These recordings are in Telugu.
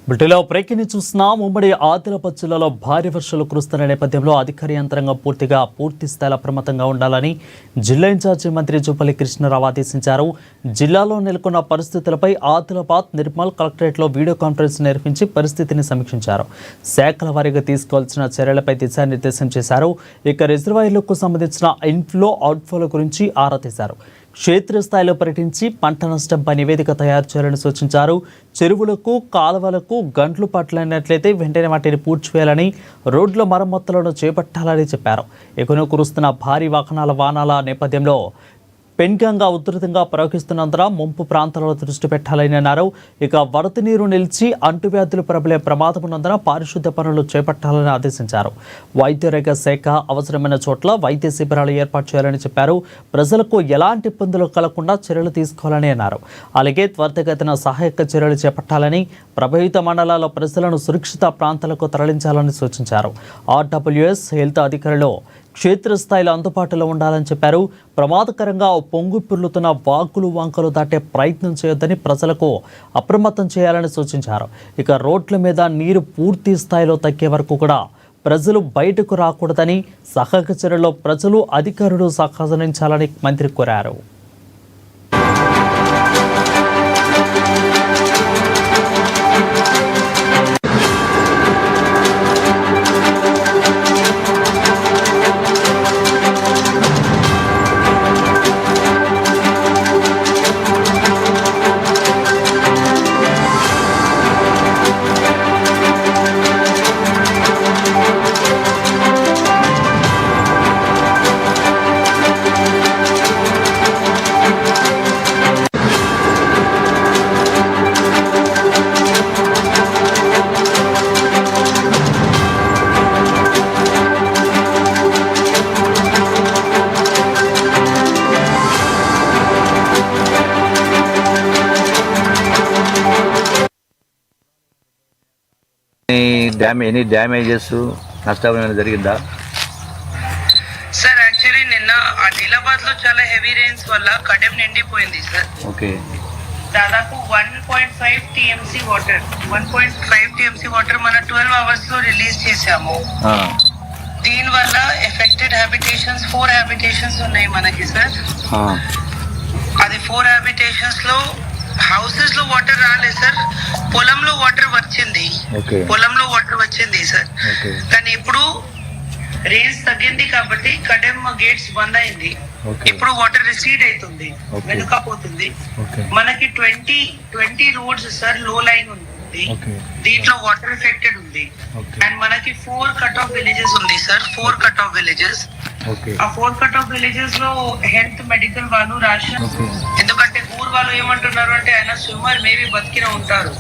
బ్రిటన్లో బ్రేకింగ్ చూస్తున్నాం. ఉమ్మడి ఆదిలాబాద్ జిల్లాలో భారీ వర్షాలు కురుస్తున్న నేపథ్యంలో అధికార యంత్రాంగం పూర్తి స్థాయిలో అప్రమత్తంగా ఉండాలని జిల్లా ఇన్ఛార్జి మంత్రి జూపల్లి కృష్ణారావు ఆదేశించారు. జిల్లాలో నెలకొన్న పరిస్థితులపై ఆదిలాబాద్, నిర్మల్ కలెక్టరేట్లో వీడియో కాన్ఫరెన్స్ నిర్వహించి పరిస్థితిని సమీక్షించారు. శాఖల వారీగా తీసుకోవాల్సిన చర్యలపై దిశానిర్దేశం చేశారు. ఇక రిజర్వాయర్లకు సంబంధించిన ఇన్ఫ్లో, అవుట్ఫ్లో గురించి ఆరా తీశారు. క్షేత్రస్థాయిలో పర్యటించి పంట నష్టంపై నివేదిక తయారు చేయాలని సూచించారు. చెరువులకు, కాలువలకు గంటలు పట్లైనట్లయితే వెంటనే వాటిని పూడ్చివేయాలని, రోడ్ల మరమ్మతులను చేపట్టాలని చెప్పారు. ఎగువన కురుస్తున్న భారీ వానాల నేపథ్యంలో పెన్గంగా ఉధృతంగా ప్రవహిస్తున్నందున ముంపు ప్రాంతాలలో దృష్టి పెట్టాలని అన్నారు. ఇక వరద నీరు నిలిచి అంటువ్యాధులు ప్రబలే ప్రమాదం ఉన్నందున పారిశుద్ధ్య పనులు చేపట్టాలని ఆదేశించారు. వైద్యరేఖ శాఖ అవసరమైన చోట్ల వైద్య శిబిరాలు ఏర్పాటు చేయాలని చెప్పారు. ప్రజలకు ఎలాంటి ఇబ్బందులు కలగకుండా చర్యలు తీసుకోవాలని అన్నారు. అలాగే త్వరితగతిన సహాయక చర్యలు చేపట్టాలని, ప్రభావిత మండలాల్లో ప్రజలను సురక్షిత ప్రాంతాలకు తరలించాలని సూచించారు. ఆర్డబ్ల్యూఎస్ హెల్త్ అధికారులు క్షేత్రస్థాయిలో అందుబాటులో ఉండాలని చెప్పారు. ప్రమాదకరంగా పొంగు పిల్లుతున్న వాగులు, వంకలు దాటే ప్రయత్నం చేయొద్దని ప్రజలకు అప్రమత్తం చేయాలని సూచించారు. ఇక రోడ్ల మీద నీరు పూర్తి స్థాయిలో తగ్గే వరకు కూడా ప్రజలు బయటకు రాకూడదని, సహాయక చర్యల్లో ప్రజలు, అధికారులు సహకరించాలని మంత్రి కోరారు. ఎనీ డ్యామేజెస్, నష్టం ఏమైనా జరిగిందా సార్? యాక్చువల్లీ నిన్న ఆదిలాబాద్ లో చాలా హెవీ రెయిన్స్ వల్ల కడెం నిండిపోయింది సార్. ఓకే, దాదాపు 1.5 టీఎంసీ వాటర్ 1.5 టీఎంసీ వాటర్ మన 12 అవర్స్ లో రిలీజ్ చేసాము. దీని వల్ల ఎఫెక్టెడ్ హ్యాబిటేషన్స్ 4 హ్యాబిటేషన్స్ ఉన్నాయి మనకి సార్. అది 4 హ్యాబిటేషన్స్ లో హౌసెస్ లో వాటర్ రాలేదు సార్, పొలంలో వాటర్ వచ్చింది సార్. కానీ ఇప్పుడు రెయిన్స్ తగ్గింది కాబట్టి కడెం గేట్స్ బంద్ అయింది. ఇప్పుడు వాటర్ రిసీడ్ అవుతుంది, వెనుకపోతుంది. మనకి 20 రోడ్స్ సార్ లో లైన్ ఉంది, దీంట్లో వాటర్ ఎఫెక్టెడ్ ఉంది. అండ్ మనకి 4 కట్ ఆఫ్ విలేజెస్ ఉంది సార్, 4 కట్ ఆఫ్ విలేజెస్. ఆ 4 కట్ ఆఫ్ విలేజెస్ లో హెల్త్, మెడికల్ వాళ్ళు రాషన్, ఎందుకంటే ఊరు వాళ్ళు ఏమంటున్నారు అంటే ఆయన స్విమ్మర్ మేబీ బతికిన ఉంటారు.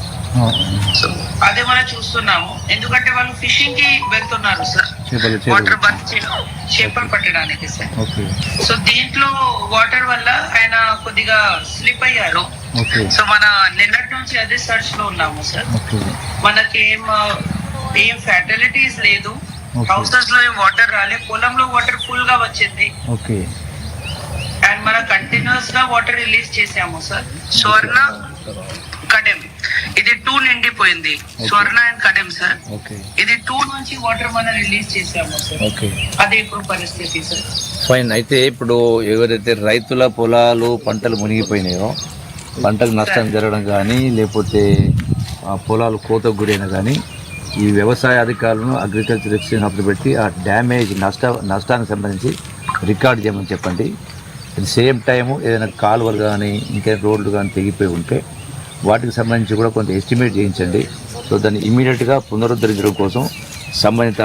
సో అదే మనం చూస్తున్నాము, ఎందుకంటే వాళ్ళు ఫిషింగ్ కి వెళ్తున్నారు సార్, వాటర్ చేపలు పట్టడానికి సార్. సో దీంట్లో వాటర్ వల్ల ఆయన కొద్దిగా స్లిప్ అయ్యారు. సో మన నిన్నటి నుంచి అదే సర్చ్ లో ఉన్నాము సార్. మనకి ఏం ఫ్యాటలిటీస్ లేదు, హౌసెస్ లో ఏం వాటర్ రాలే, పొలంలో వాటర్ ఫుల్ గా వచ్చింది. అండ్ మనం కంటిన్యూస్ గా వాటర్ రిలీజ్ చేసాము సార్. స్వర్ణ, కడెం ఇది 2 నిండిపోయింది, స్వర్ణ అండ్ కడెం సార్. ఇది 2 నుంచి వాటర్ మనం రిలీజ్ చేసాము సార్. అదే ఇప్పుడు పరిస్థితి సార్. ఫైన్. అయితే ఇప్పుడు ఎవరైతే రైతుల పొలాలు, పంటలు మునిగిపోయినాయో, పంటకు నష్టం జరగడం కానీ, లేకపోతే పొలాలు కోతకు గురైన కానీ, ఈ వ్యవసాయ అధికారులను అగ్రికల్చర్ ఎక్స్చేంజ్ ఆఫీస్ పెట్టి ఆ డ్యామేజ్ నష్టానికి సంబంధించి రికార్డ్ చేయమని చెప్పండి. అట్ ది సేమ్ టైము ఏదైనా కాలువలు కానీ, ఇంకేమైనా రోడ్లు కానీ తెగిపోయి ఉంటే వాటికి సంబంధించి కూడా కొంత ఎస్టిమేట్ చేయించండి. సో దాన్ని ఇమీడియట్గా పునరుద్ధరించడం కోసం సంబంధిత